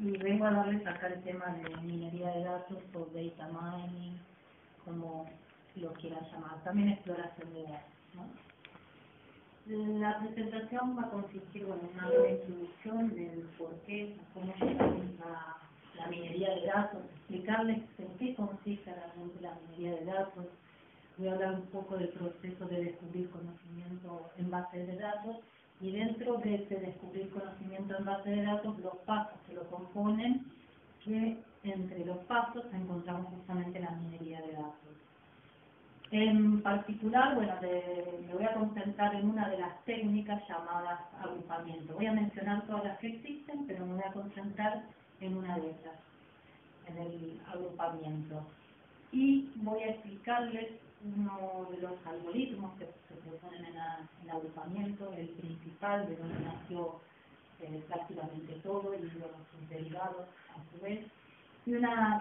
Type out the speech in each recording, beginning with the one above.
Y vengo a darles acá el tema de minería de datos o data mining, como lo quieran llamar, también exploración de datos, ¿no? La presentación va a consistir en una breve introducción del por qué, cómo llegamos a la minería de datos, explicarles en qué consiste realmente la minería de datos. Voy a hablar un poco del proceso de descubrir conocimiento en base de datos y dentro de ese descubrir conocimiento en base de datos, los pasos que lo componen, que entre los pasos encontramos justamente la minería de datos. En particular, bueno, me voy a concentrar en una de las técnicas llamadas agrupamiento. Voy a mencionar todas las que existen, pero me voy a concentrar en una de ellas, en el agrupamiento. Y voy a explicarles uno de los algoritmos que se proponen en agrupamiento, el principal, de donde nació prácticamente todo, y los derivados a su vez, y una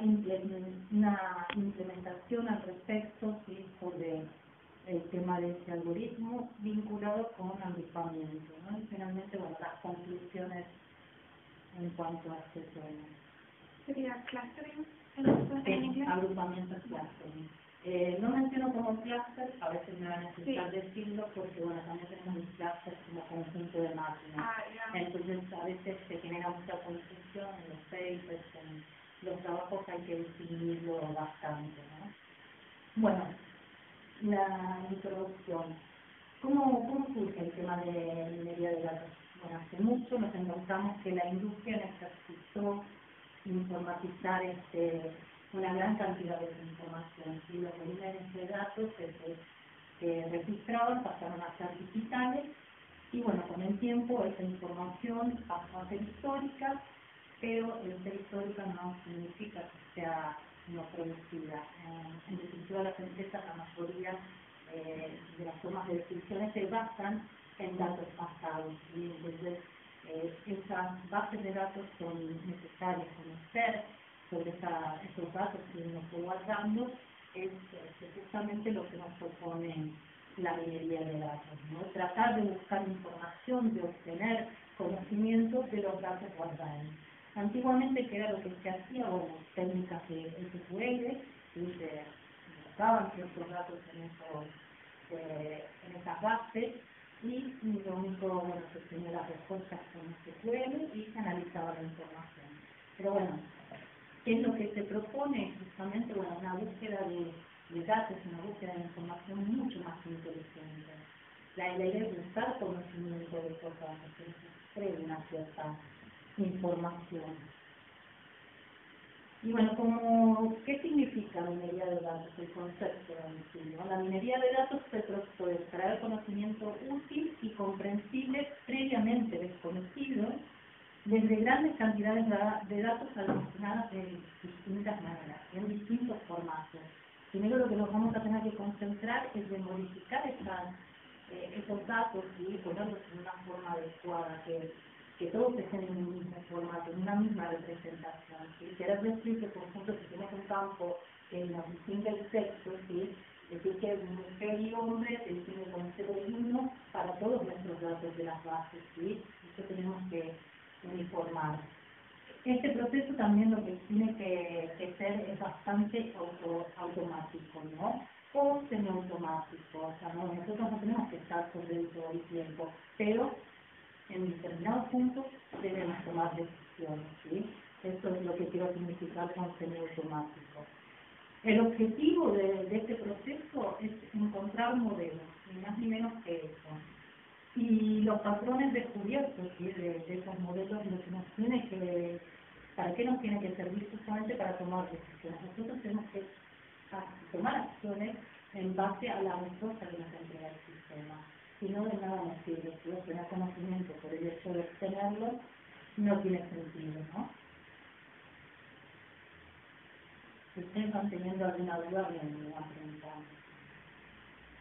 implementación al respecto, ¿sí?, sobre el tema de este algoritmo vinculado con agrupamiento, ¿no? Y finalmente, bueno, las conclusiones en cuanto a este tema. ¿Sería clustering en inglés? Agrupamiento clustering. No menciono como cluster, a veces me van a necesitar decirlo, porque bueno, también tenemos un cluster como conjunto de máquinas. Entonces a veces se genera mucha confusión en los papers, en los trabajos hay que definirlo bastante, ¿no? Bueno, la introducción. ¿Cómo surge el tema de minería de datos? Bueno, hace mucho nos encontramos que la industria necesitó informatizar una gran cantidad de información, ¿sí? Los volúmenes de datos que se registraban pasaron a ser digitales y bueno, con el tiempo esa información pasó a ser histórica, pero el ser histórica no significa que sea no productiva. En definitiva, las empresas, la mayoría de las tomas de decisiones se basan en datos pasados, ¿sí? Entonces, esas bases de datos son necesarias conocer sobre esos datos que uno fue guardando, es justamente lo que nos propone la minería de datos, ¿no? Tratar de buscar información, de obtener conocimiento de los datos guardados. Antiguamente, ¿qué era lo que se hacía? Bueno, técnicas de SQL, ¿sí? Se buscaban ciertos datos en esas bases, y lo único, bueno, se tenía las respuestas con SQL y se analizaba la información. Pero bueno, ¿qué es lo que se propone? Justamente, bueno, una búsqueda de datos, una búsqueda de información mucho más inteligente. La idea es buscar conocimiento de esos datos, que se extrae una cierta información. Y bueno, ¿qué significa minería de datos? El concepto en sí, ¿no? La minería de datos se trata de extraer conocimiento útil y comprensible previamente desconocido desde grandes cantidades de datos almacenadas de distintas maneras, en distintos formatos. Primero lo que nos vamos a tener que concentrar es de modificar esos datos y ponerlos en una forma adecuada, que todos estén en un mismo formato, en una misma representación, ¿sí? Querer decir que, por ejemplo, si tenemos un campo que nos distingue el sexo, ¿sí? Es decir, que mujer y hombre se distinguen con 0 y 1 para todos nuestros datos de las bases, ¿sí? Eso tenemos que uniformar. Este proceso también lo que tiene que ser es bastante automático, ¿no? O semiautomático, o sea, ¿no? Nosotros no tenemos que estar sobre él todo el tiempo, pero en determinados puntos debemos tomar decisiones, ¿sí? Esto es lo que quiero significar con semiautomático. El objetivo de este proceso es encontrar modelos, ni más ni menos que eso. Y los patrones descubiertos, ¿sí?, de esos modelos, lo que nos tiene que, ¿para qué nos tiene que servir? Justamente para tomar decisiones. Nosotros tenemos que tomar acciones en base a la respuesta que nos entrega el sistema. Si no, de nada nos sirve. Si obtener conocimiento por el hecho de obtenerlo, no tiene sentido, ¿no? Si ustedes van teniendo alguna duda, me van preguntando.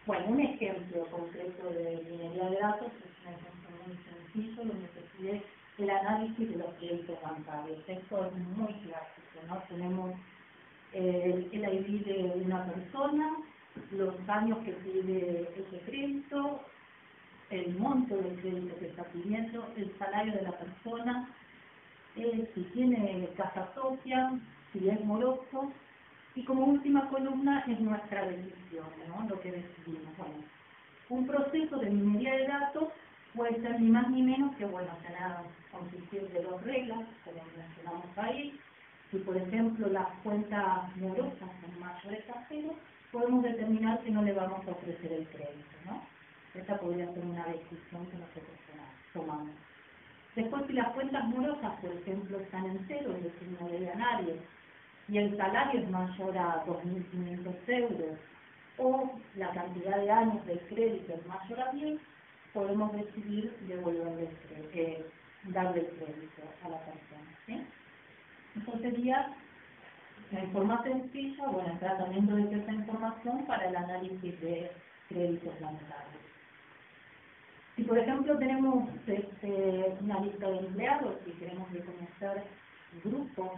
Bueno, un ejemplo concreto de minería de datos es un ejemplo muy sencillo donde se pide el análisis de los créditos bancarios. Esto es muy clásico, ¿no? Tenemos el ID de una persona, los años que pide ese crédito, el monto del crédito que está pidiendo, el salario de la persona, si tiene casa propia, si es moroso, y como última columna es nuestra decisión, ¿no? Lo que decidimos. Bueno, un proceso de minería de datos puede ser ni más ni menos que, bueno, consistir de dos reglas, como mencionamos ahí. Si, por ejemplo, las cuentas morosas son mayores a cero, podemos determinar que no le vamos a ofrecer el crédito, ¿no? Esa podría ser una decisión que nosotros tomamos. Después, si las cuentas morosas, por ejemplo, están en cero, es decir, no debe a nadie, y el salario es mayor a 2.500 euros, o la cantidad de años de crédito es mayor a 10, podemos decidir devolverle darle el crédito a la persona, ¿sí? Eso sería, en forma sencilla, bueno, el tratamiento de esa información para el análisis de créditos bancarios. Si, por ejemplo, tenemos una lista de empleados y queremos reconocer grupos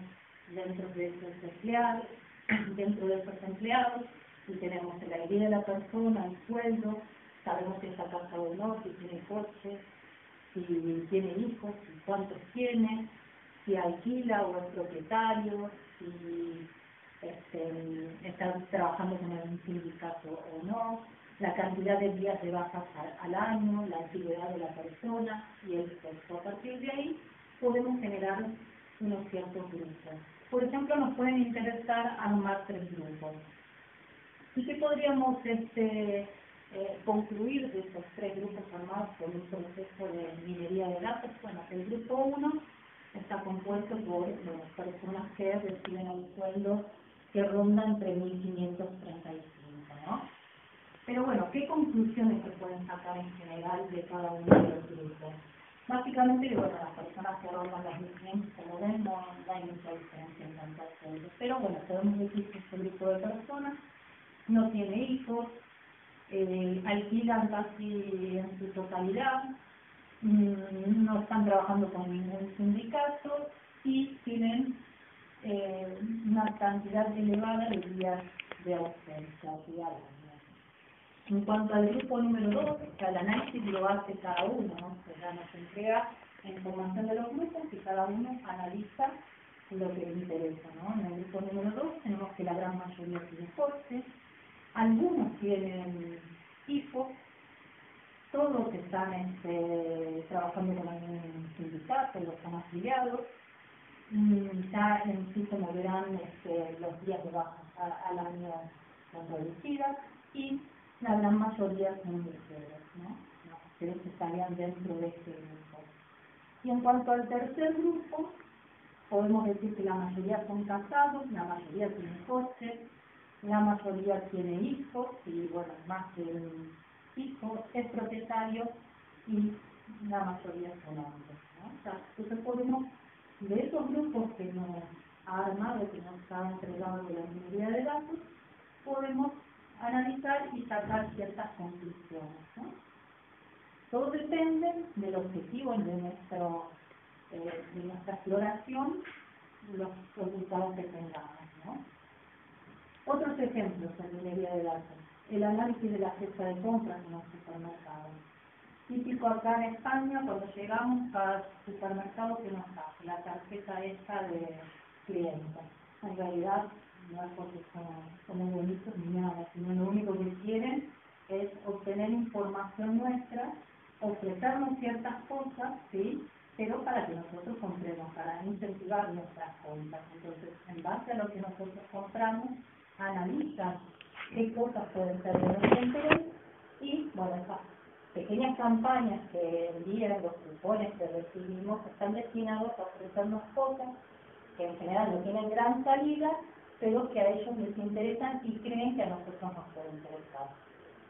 dentro de esos empleados, si tenemos el ID de la persona, el sueldo, sabemos si está casado o no, si tiene coche, si tiene hijos, si cuántos tiene, si alquila o es propietario, si está trabajando con algún sindicato o no, la cantidad de días de bajas al año, la antigüedad de la persona y el sexo. A partir de ahí podemos generar unos ciertos grupos. Por ejemplo, nos pueden interesar armar 3 grupos. ¿Y qué podríamos concluir de esos 3 grupos armados por un proceso de minería de datos? Bueno, el grupo 1 está compuesto por personas que reciben un sueldo que ronda entre 1.535, ¿no? Pero bueno, ¿qué conclusiones se pueden sacar en general de cada uno de los grupos? Básicamente, bueno, las personas que rondan los 1.500, como ven, no hay mucha diferencia en cuanto a sueldos. Pero bueno, podemos decir que este grupo de personas no tiene hijos, alquilan casi en su totalidad, no están trabajando con ningún sindicato y tienen una cantidad elevada de días de ausencia diarios. En cuanto al grupo número 2, el análisis lo hace cada uno, ¿no? O sea, nos entrega la información de los grupos y cada uno analiza lo que le interesa, ¿no? En el grupo número 2 tenemos que la gran mayoría tiene coche, algunos tienen hijos, todos están trabajando con algún sindicato, los están afiliados, ya en sí, como verán, los días de baja al año son reducidas y la gran mayoría son mujeres, ¿no? Las mujeres que estarían dentro de este grupo. Y en cuanto al tercer grupo, podemos decir que la mayoría son casados, la mayoría tiene coche, la mayoría tiene hijos, y bueno, más que un hijo es propietario, y la mayoría son hombres, ¿no? O sea, entonces podemos, de esos grupos que nos ha armado, que nos ha entregado la minería de datos, podemos analizar y sacar ciertas conclusiones, ¿no? Todo depende del objetivo de nuestra exploración, los resultados que tengamos, ¿no? Otros ejemplos en minería de datos: el análisis de la cesta de compras en los supermercados. Típico acá en España, cuando llegamos al supermercado, que nos hace la tarjeta esta de cliente. En realidad no es porque son muy bonitos ni nada, sino lo único que quieren es obtener información nuestra, ofrecernos ciertas cosas, ¿sí? Pero para que nosotros compremos, para incentivar nuestras compras. Entonces, en base a lo que nosotros compramos, analiza qué cosas pueden ser de nuestro interés y, bueno, esas pequeñas campañas que envían, los cupones que recibimos, están destinados a ofrecernos cosas que en general no tienen gran salida, pero que a ellos les interesan y creen que a nosotros nos puede interesar.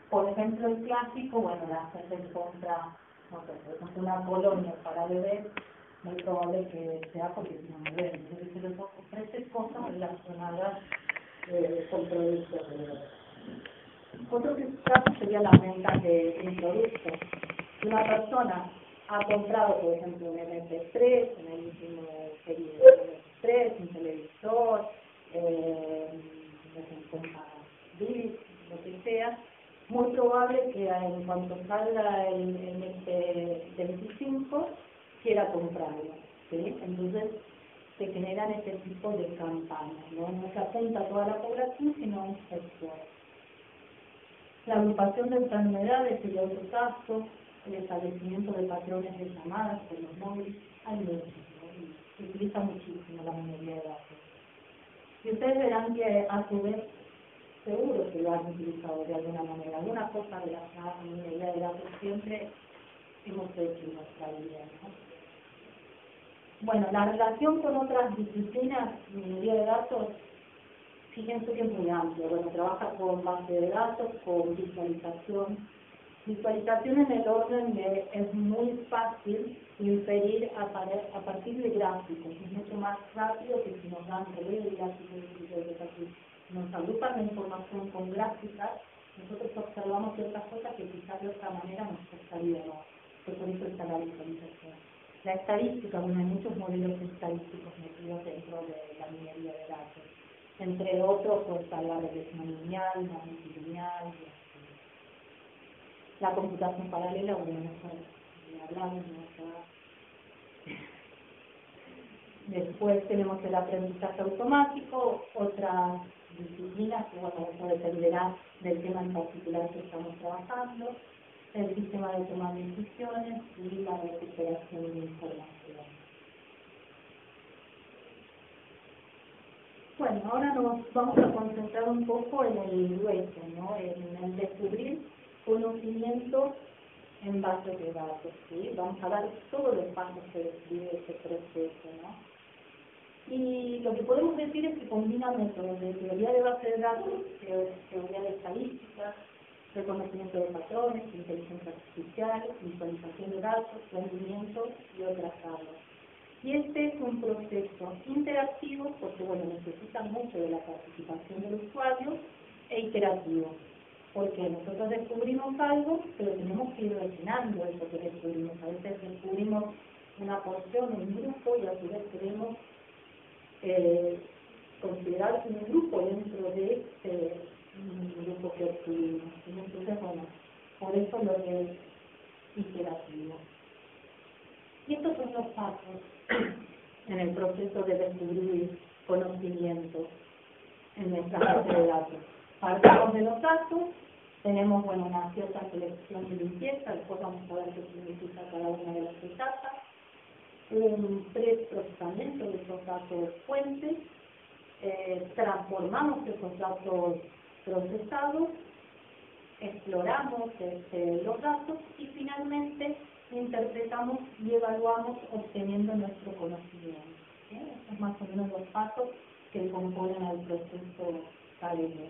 Por ejemplo, el clásico, bueno, la gente compra, no sé, por ejemplo, una colonia para bebés, muy probable que sea porque tiene un bebé, entonces se les ofrece cosas relacionadas con productos de bebés. Otro caso sería la venta de un producto. Si una persona ha comprado, por ejemplo, un MP3, en el último periodo, un MP3, un televisor, lo que sea, muy probable que en cuanto salga el MP25 quiera comprarlo, ¿sí? Entonces, se generan este tipo de campañas, ¿no? No se apunta a toda la población, sino a un sector. La agrupación de enfermedades y de otros casos, el establecimiento de patrones de llamadas con los móviles, hay muchos, ¿no? Se utiliza muchísimo la minería de datos. Y ustedes verán que a su vez, seguro que lo han utilizado de alguna manera, alguna cosa relacionada con minería de datos siempre hemos hecho en nuestra vida, ¿no? Bueno, la relación con otras disciplinas, minería de datos, fíjense que es muy amplia. Bueno, trabaja con base de datos, con visualización. Visualización en el orden de es muy fácil inferir a partir de gráficos. Es mucho más rápido que si nos dan reglas y nos agrupan la información con gráficas. Nosotros observamos ciertas cosas que quizás de otra manera nos costaría, ¿no? Que por eso está la visualización. La estadística, bueno, hay muchos modelos estadísticos metidos dentro de la minería de datos. Entre otros, pues está la regresión lineal, la multilineal, la computación paralela, bueno, no hablamos, Después tenemos el aprendizaje automático, otras disciplinas, que bueno, eso dependerá del tema en particular que estamos trabajando, el sistema de toma de decisiones y la recuperación de información. Bueno, ahora nos vamos a concentrar un poco en el grueso, ¿no? En el descubrir conocimientos en bases de datos, ¿sí? Vamos a dar todos los pasos que describe este proceso, ¿no? Y lo que podemos decir es que combina métodos de teoría de base de datos, teoría de estadística, reconocimiento de patrones, inteligencia artificial, visualización de datos, rendimiento y otras áreas. Y este es un proceso interactivo porque, bueno, necesita mucho de la participación del usuario e iterativo. Porque nosotros descubrimos algo, pero tenemos que ir rellenando eso que descubrimos. A veces descubrimos una porción, un grupo, y a su vez queremos considerar un grupo dentro de este grupo que descubrimos. Entonces, bueno, por eso lo es iterativo. Y estos son los pasos en el proceso de descubrir conocimiento en nuestra base de datos. Partimos de los datos, tenemos, bueno, una cierta selección y limpieza, después vamos a ver qué significa cada una de las etapas, un preprocesamiento de esos datos fuentes, transformamos esos datos procesados, exploramos los datos y finalmente interpretamos y evaluamos obteniendo nuestro conocimiento. Estos son más o menos los pasos que componen al proceso académico.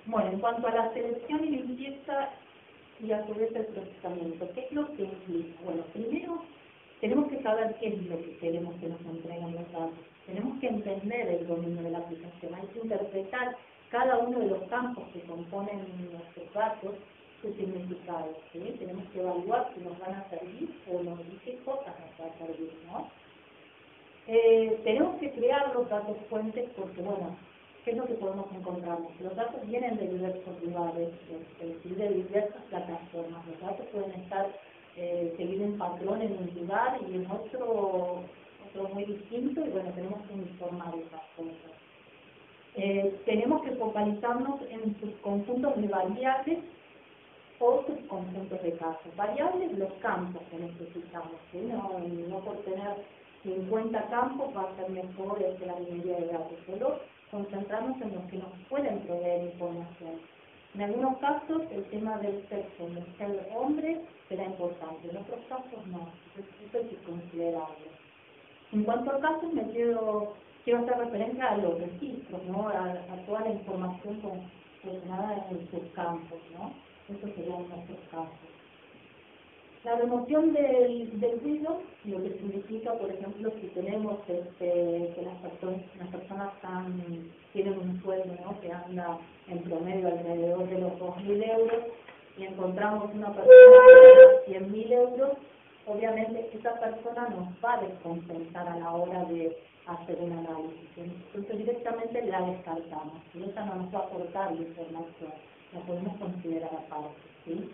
Bueno, en cuanto a la selección y limpieza y a su vez el procesamiento, ¿qué es lo que implica? Bueno, primero tenemos que saber qué es lo que queremos que nos entreguen los datos. Tenemos que entender el dominio de la aplicación, hay que interpretar cada uno de los campos que componen nuestros datos, su significado, ¿sí? Tenemos que evaluar si nos van a servir o no, y qué cosas nos van a servir, ¿no? Tenemos que crear los datos fuentes porque, bueno, ¿qué es lo que podemos encontrarnos? Los datos vienen de diversos lugares, es decir, de diversas plataformas. Los datos pueden estar seguir un patrón en un lugar y en otro muy distinto, y bueno, tenemos que informar esas cosas. Tenemos que focalizarnos en subconjuntos de variables o subconjuntos de casos. Variables, los campos que necesitamos, ¿sí? No por tener 50 campos va a ser mejor la minería de datos, solo concentrarnos en los que nos pueden proveer información. En algunos casos el tema del sexo, mujer hombre, será importante, en otros casos no, eso es considerable. En cuanto a casos, quiero hacer referencia a los registros, ¿no? a toda la información relacionada en sus campos, ¿no? Eso sería en nuestros casos. La remoción del ruido, lo que significa, por ejemplo, si tenemos que las personas tienen un sueldo, ¿no? Que anda en promedio alrededor de los 2.000 euros y encontramos una persona que gana 100.000 euros, obviamente esa persona nos va a descompensar a la hora de hacer un análisis. Entonces directamente la descartamos. Y esa no nos va a aportar la información, la podemos considerar aparte, ¿sí?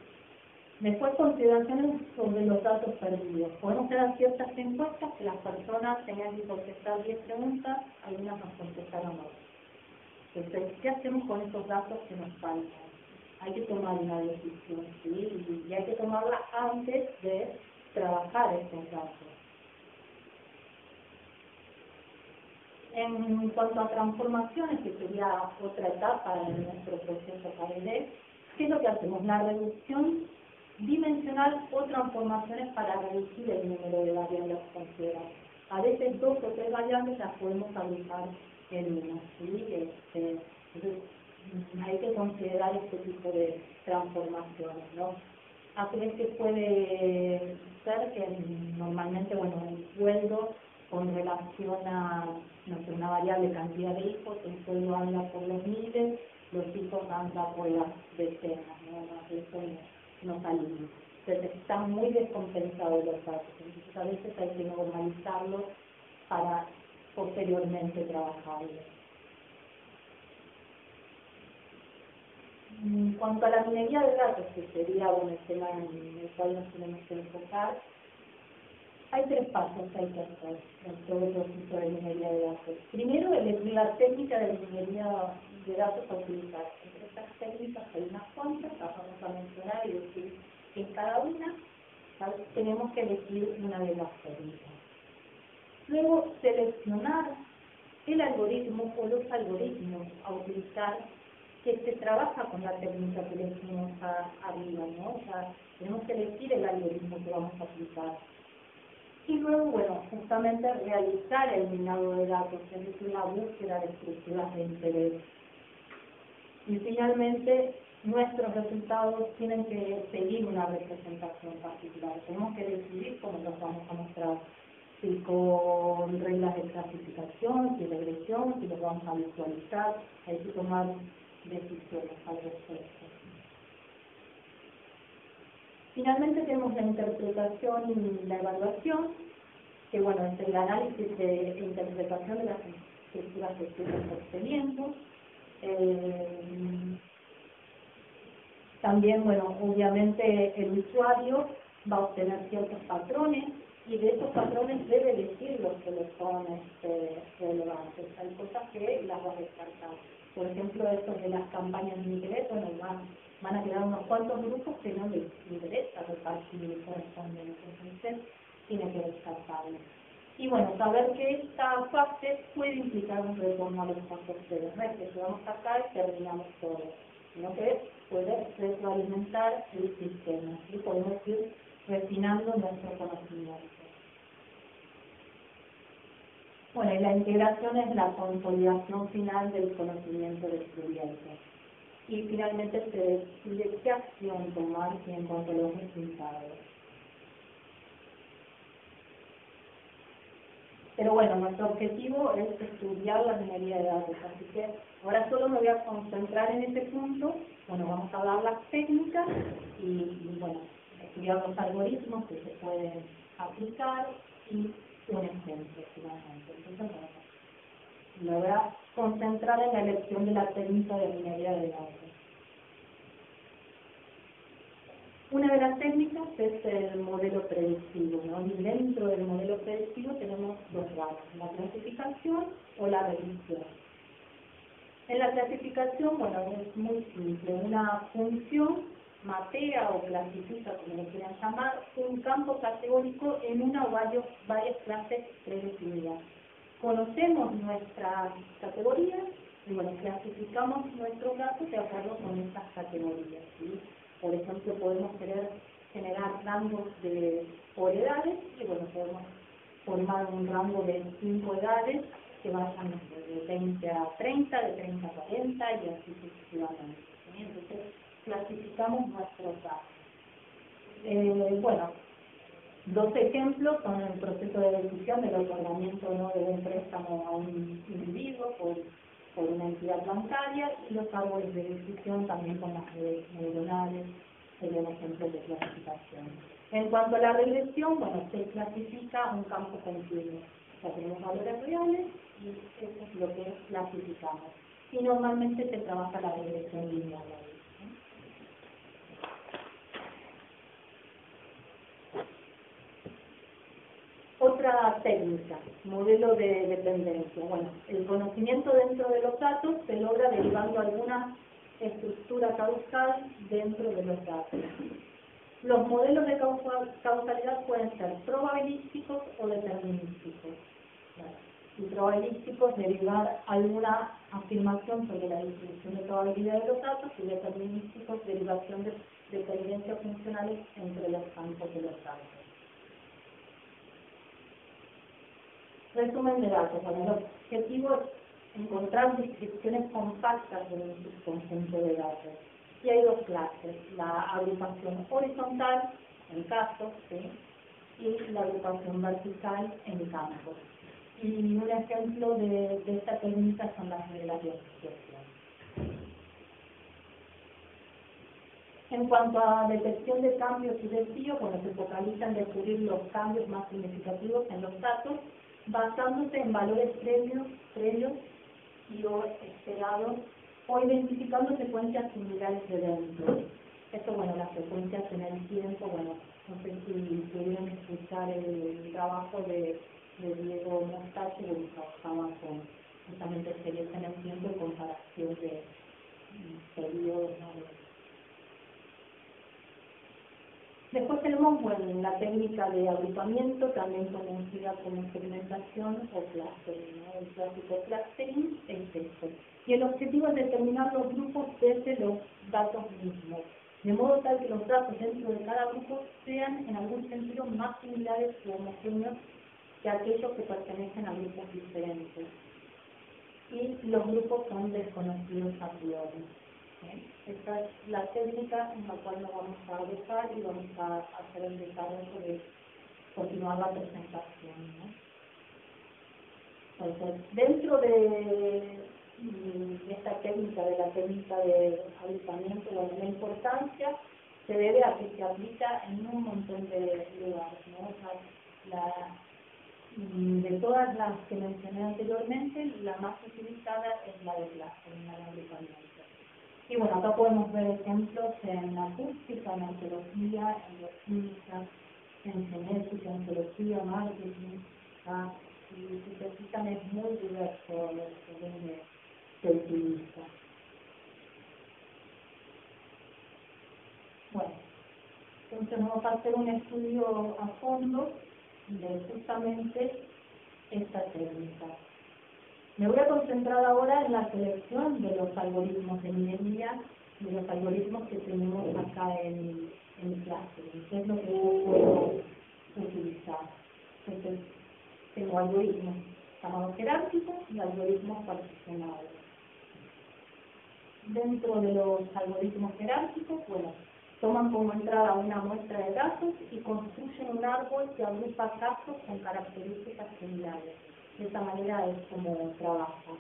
Después, consideraciones sobre los datos perdidos. Podemos hacer ciertas encuestas que las personas tenían que contestar 10 preguntas, algunas nos contestaron 8. Entonces, ¿qué hacemos con esos datos que nos faltan? Hay que tomar una decisión, ¿sí? Y hay que tomarla antes de trabajar estos datos. En cuanto a transformaciones, que sería otra etapa en nuestro proceso KBD, ¿qué es lo que hacemos? La reducción dimensional o transformaciones para reducir el número de variables consideradas. A veces 2 o 3 variables las podemos agrupar en una, ¿sí? Entonces, hay que considerar este tipo de transformaciones, ¿no? A veces puede ser que normalmente, bueno, el sueldo con relación a, no sé, una variable cantidad de hijos, el sueldo anda por los miles, los hijos andan por las decenas, ¿no? Eso no salimos. Entonces están muy descompensados los datos, entonces a veces hay que normalizarlos para posteriormente trabajarlos. En cuanto a la minería de datos, que sería el tema en el cual nos tenemos que enfocar, hay 3 pasos que hay que hacer en todo el proceso de minería de datos. Primero, elegir la técnica de minería de datos a utilizar. Entre estas técnicas hay unas cuantas, las vamos a mencionar y decir que en cada una tenemos que elegir una de las técnicas. Luego, seleccionar el algoritmo o los algoritmos a utilizar que se trabaja con la técnica que elegimos arriba, ¿no? O sea, tenemos que elegir el algoritmo que vamos a aplicar. Y luego, bueno, justamente realizar el minado de datos, es decir, la búsqueda de estructuras de interés. Y finalmente, nuestros resultados tienen que seguir una representación particular. Tenemos que decidir cómo los vamos a mostrar, si con reglas de clasificación, si regresión, si los vamos a visualizar. Hay que tomar decisiones al respecto. Finalmente tenemos la interpretación y la evaluación, que bueno, es el análisis de interpretación de las estructuras que estamos obteniendo. También, bueno, obviamente el usuario va a obtener ciertos patrones y de esos patrones debe elegir los que le son relevantes. Hay cosas que las va a descartar. Por ejemplo, estos de las campañas de interés, bueno, van a quedar unos cuantos grupos que no les interesa repartir correspondiente. Entonces, tiene que descartarlo. Y bueno, saber que esta fase puede implicar un retorno a los pasos previos. No es que llegamos acá y terminamos todo, sino que puede retroalimentar el sistema y podemos ir refinando nuestro conocimiento. Bueno, y la integración es la consolidación final del conocimiento descubierto. Y finalmente se decide qué acción tomar en cuanto a los resultados. Pero bueno, nuestro objetivo es estudiar la minería de datos, así que ahora solo me voy a concentrar en ese punto. Bueno, vamos a dar las técnicas y bueno, estudiar los algoritmos que se pueden aplicar y un ejemplo finalmente. Entonces, bueno, me voy a concentrar en la elección de la técnica de minería de datos. Una de las técnicas es el modelo predictivo, ¿no? Y dentro del modelo predictivo tenemos 2 ramas, la clasificación o la regresión. En la clasificación, bueno, es muy simple, una función mapea o clasifica, como lo quieran llamar, un campo categórico en una o varias clases predefinidas. Conocemos nuestras categorías y, bueno, clasificamos nuestros datos de acuerdo con estas categorías, ¿sí? Por ejemplo, podemos querer generar rangos por edades y, bueno, podemos formar un rango de 5 edades que vayan de 20 a 30, de 30 a 40 y así sucesivamente, ¿sí? Entonces, clasificamos nuestros datos. Bueno, 2 ejemplos son el proceso de decisión del otorgamiento no de un préstamo a un individuo por una entidad bancaria y los árboles de decisión también con las redes neuronales serían ejemplos de clasificación. En cuanto a la regresión, bueno, se clasifica un campo continuo. O sea, tenemos valores reales y eso es lo que clasificamos. Y normalmente se trabaja la regresión lineal. Otra técnica, modelo de dependencia. Bueno, el conocimiento dentro de los datos se logra derivando alguna estructura causal dentro de los datos. Los modelos de causalidad pueden ser probabilísticos o determinísticos. Y probabilísticos, derivar alguna afirmación sobre la distribución de probabilidad de los datos, y determinísticos, derivación de dependencias funcionales entre los campos de los datos. Resumen de datos. Bueno, el objetivo es encontrar descripciones compactas de un subconjunto de datos. Y hay dos clases: la agrupación horizontal en casos, ¿sí?, y la agrupación vertical en campos. Y un ejemplo de esta técnica son las reglas de asociación. En cuanto a detección de cambios y desvíos, bueno, se focaliza en descubrir los cambios más significativos en los datos, basándose en valores previos y o esperados, o identificando secuencias similares de eventos. Esto, bueno, las secuencias en el tiempo, bueno, no sé si pudieron escuchar el trabajo de Diego Mostache, que trabajaba con justamente series en el tiempo y comparación de periodos, ¿no? Después tenemos, bueno, la técnica de agrupamiento, también conocida como segmentación o clustering, ¿no? El clásico clustering es esto. Y el objetivo es determinar los grupos desde los datos mismos, de modo tal que los datos dentro de cada grupo sean en algún sentido más similares o homogéneos que aquellos que pertenecen a grupos diferentes. Y los grupos son desconocidos a priori. Esta es la técnica en la cual nos vamos a dejar y vamos a hacer el desarrollo de continuar la presentación, ¿no? Entonces, dentro de esta técnica, de la técnica de agrupamiento, bueno, la importancia se debe a que se aplica en un montón de lugares, ¿no? O sea, de todas las que mencioné anteriormente, la más utilizada es la de clustering, la de agrupamiento. Y bueno, acá podemos ver ejemplos en acústica, en arqueología, en bioquímica, en genética, en biología, marketing. Y si se fijan, es muy diverso lo que se utiliza. Bueno, entonces vamos a hacer un estudio a fondo de justamente esta técnica. Me voy a concentrar ahora en la selección de los algoritmos de minería, de los algoritmos que tenemos acá en clase, que es lo que yo puedo utilizar. Entonces, tengo algoritmos llamados jerárquicos y algoritmos particionados. Dentro de los algoritmos jerárquicos, bueno, toman como entrada una muestra de datos y construyen un árbol que agrupa casos con características similares. De esta manera es como trabaja.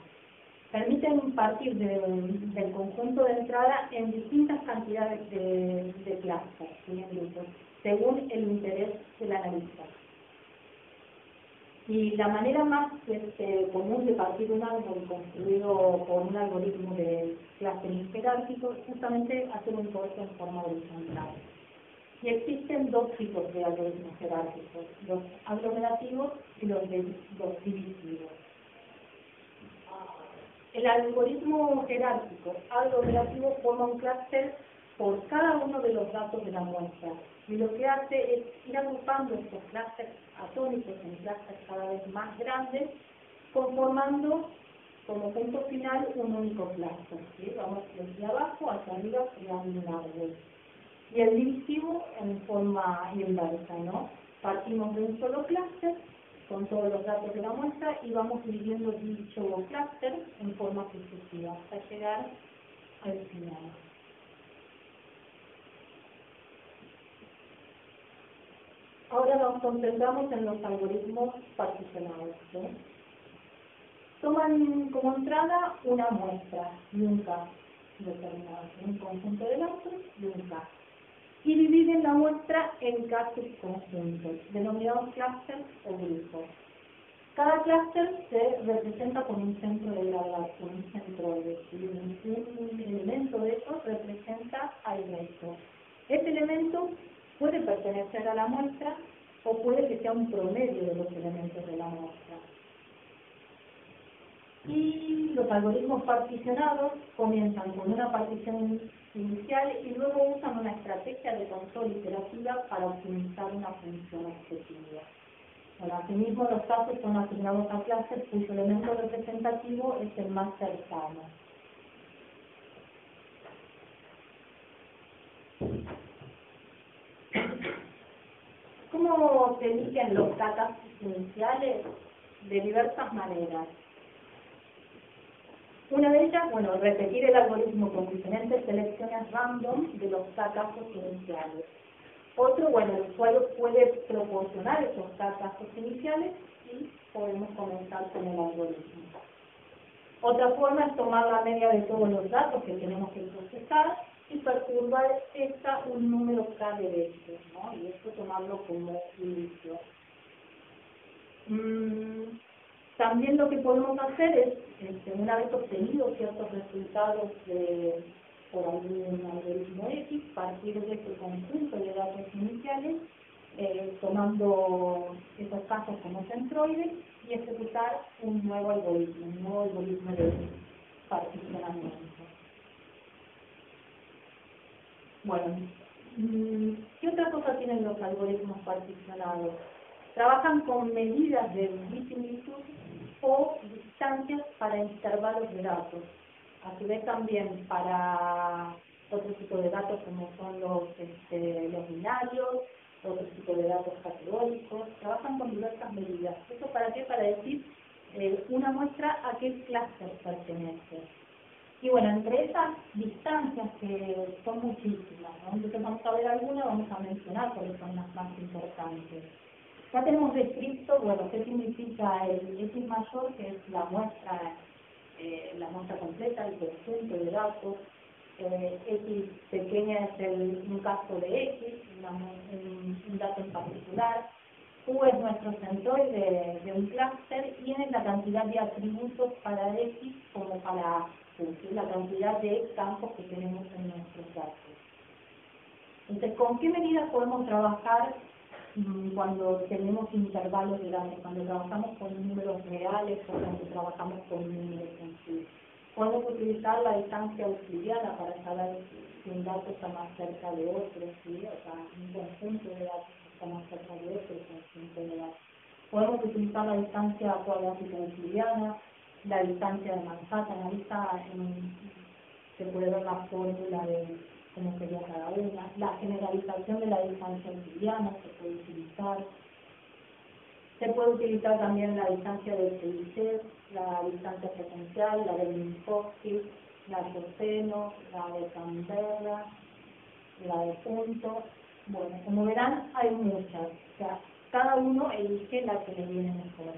Permiten partir del conjunto de entrada en distintas cantidades de clases, según el interés del analista. Y la manera más común de partir un árbol construido por un algoritmo de clustering jerárquico es justamente hacer un corte en forma horizontal. Y existen dos tipos de algoritmos jerárquicos: los aglomerativos y los divisivos. El algoritmo jerárquico aglomerativo forma un clúster por cada uno de los datos de la muestra, y lo que hace es ir agrupando estos clústeres atómicos en clústeres cada vez más grandes, conformando como punto final un único clúster, ¿sí? Vamos desde abajo hacia arriba creando un árbol. Y el divisivo en forma inversa, ¿no? Partimos de un solo clúster con todos los datos de la muestra y vamos dividiendo dicho clúster en forma sucesiva hasta llegar al final. Ahora nos concentramos en los algoritmos particionados, ¿sí? Toman como entrada una muestra y un caso determinado, un conjunto de datos y un caso. Y dividen la muestra en casos conjuntos, denominados clústeres o grupos. Cada clúster se representa con un centro de gravedad, con un centro de un elemento de eso representa al resto. Este elemento puede pertenecer a la muestra o puede que sea un promedio de los elementos de la muestra. Y los algoritmos particionados comienzan con una partición inicial y luego usan una estrategia de control iterativa para optimizar una función objetiva. Bueno, asimismo, los casos son asignados a clases cuyo elemento representativo es el más cercano. ¿Cómo se eligen los casos iniciales? De diversas maneras. Una de ellas, bueno, repetir el algoritmo con diferentes selecciones random de los casos iniciales. Otro, bueno, el usuario puede proporcionar esos casos iniciales y podemos comenzar con el algoritmo. Otra forma es tomar la media de todos los datos que tenemos que procesar y perturbar esta un número K de veces, ¿no? Y esto tomarlo como inicio. También lo que podemos hacer es, una vez obtenidos ciertos resultados por algún algoritmo X, partir de este conjunto de datos iniciales, tomando esos casos como centroides y ejecutar un nuevo algoritmo de particionamiento. Bueno, ¿qué otra cosa tienen los algoritmos particionados? Trabajan con medidas de disimilitud o distancias para intervalos de datos. A su vez también para otro tipo de datos como son los binarios, otro tipo de datos categóricos. Trabajan con diversas medidas. ¿Eso para qué? Para decir una muestra a qué clúster pertenece. Y bueno, entre esas distancias que son muchísimas, ¿no? Entonces vamos a ver algunas, vamos a mencionar cuáles son las más importantes. Ya tenemos descrito, bueno, qué significa el X mayor, que es la muestra completa, el conjunto de datos. X pequeña es un caso de X, un dato en particular. U es nuestro centroide de un clúster y N es la cantidad de atributos para X como para A, es la cantidad de campos que tenemos en nuestros datos. Entonces, ¿con qué medidas podemos trabajar cuando tenemos intervalos de datos, cuando trabajamos con números reales o cuando trabajamos con números en sí? Podemos utilizar la distancia euclidiana para saber si un dato está más cerca de otro, ¿sí? O sea, un conjunto de datos está más cerca de otro conjunto de datos. Podemos utilizar la distancia cuadrática euclidiana, la distancia de Manhattan. Ahorita se puede ver la fórmula de cómo sería cada una. La generalización de la distancia euclidiana se puede utilizar. Se puede utilizar también la distancia de Felice, la distancia secuencial, la de Minkowski, la de seno, la de Canberra, la de punto. Bueno, como verán, hay muchas. O sea, cada uno elige la que le viene mejor.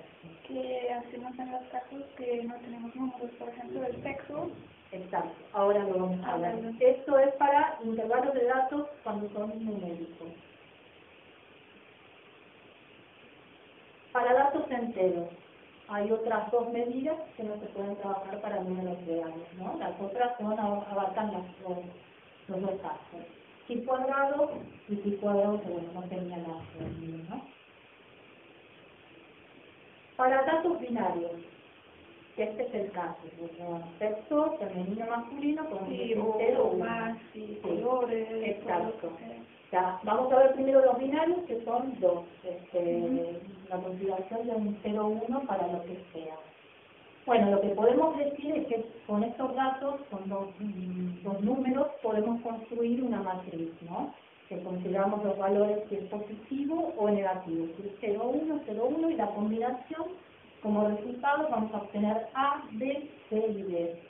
¿Qué hacemos en los casos que no tenemos números, por ejemplo, del sexo? Exacto, ahora lo vamos a ver. Esto es para intervalos de datos cuando son numéricos. Para datos enteros, hay otras dos medidas que no se pueden trabajar para números reales, ¿no? Las otras abarcan los dos casos. Pi cuadrado y pi cuadrado, que bueno, no tenía la fórmula, ¿no? Para datos binarios, que este es el caso, sexo, femenino, masculino, con cero o más, y colores. Exacto. O sea, vamos a ver primero los binarios, que son dos, la configuración de un 0,1 para lo que sea. Bueno, lo que podemos decir es que con estos datos, con dos números, podemos construir una matriz, ¿no? Que consideramos los valores si es positivo o negativo, si es 0,1, 0,1 y la combinación, como resultado vamos a obtener A, B, C y D.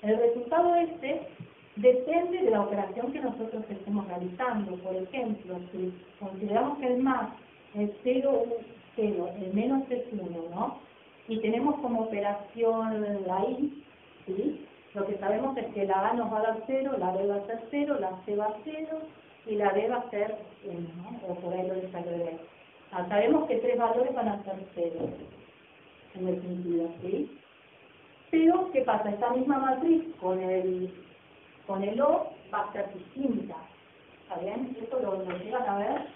El resultado depende de la operación que nosotros estemos realizando. Por ejemplo, si consideramos que el más es 0, 0, el menos es 1, ¿no? Y tenemos como operación la I, ¿sí? Lo que sabemos es que la A nos va a dar 0, la B va a ser 0, la C va a 0 y la D va a ser 1, ¿no? O por ahí lo desagregué. Sabemos que tres valores van a ser 0 en el sentido, ¿sí? Pero, ¿qué pasa? Esta misma matriz con el O va a ser distinta. ¿Está bien? ¿Esto lo llegan a ver?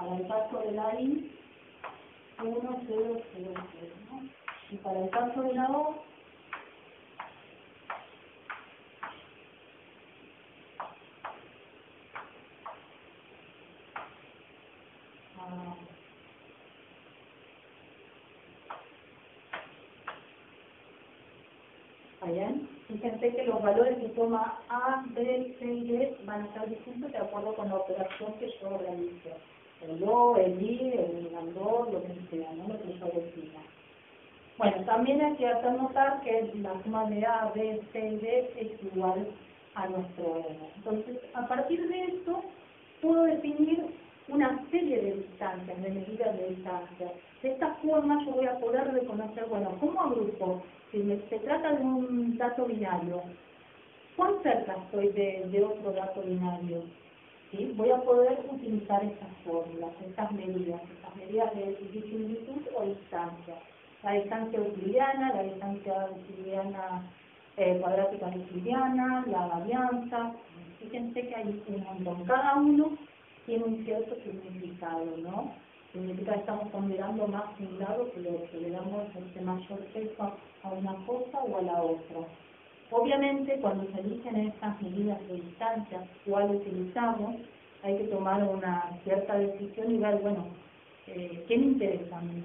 Para el caso de la I, 1, 0, 0, 0, ¿no? Y para el caso de la O, ¿está bien? Fíjense que los valores que toma A, B, C y D van a estar distintos de acuerdo con la operación que yo realice. El O, el I, el andor, lo que sea, ¿no? Lo que yo defina. Bueno, también hay que hacer notar que la suma de A, B, C y D es igual a nuestro N. Entonces, a partir de esto, puedo definir una serie de distancias, de medidas de distancia. De esta forma yo voy a poder reconocer, bueno, ¿cómo agrupo? Si se trata de un dato binario, ¿cuán cerca estoy de otro dato binario? ¿Sí? Voy a poder utilizar estas fórmulas, estas medidas de similitud o distancia. La distancia euclidiana, la distancia euclidiana cuadrática euclidiana, la varianza. Fíjense que hay un montón. Cada uno tiene un cierto significado, ¿no? Significa que estamos ponderando más un lado que el otro, le damos mayor peso a una cosa o a la otra. Obviamente, cuando se eligen estas medidas de distancia, cuál utilizamos, hay que tomar una cierta decisión y ver, bueno, ¿qué me interesa a mí?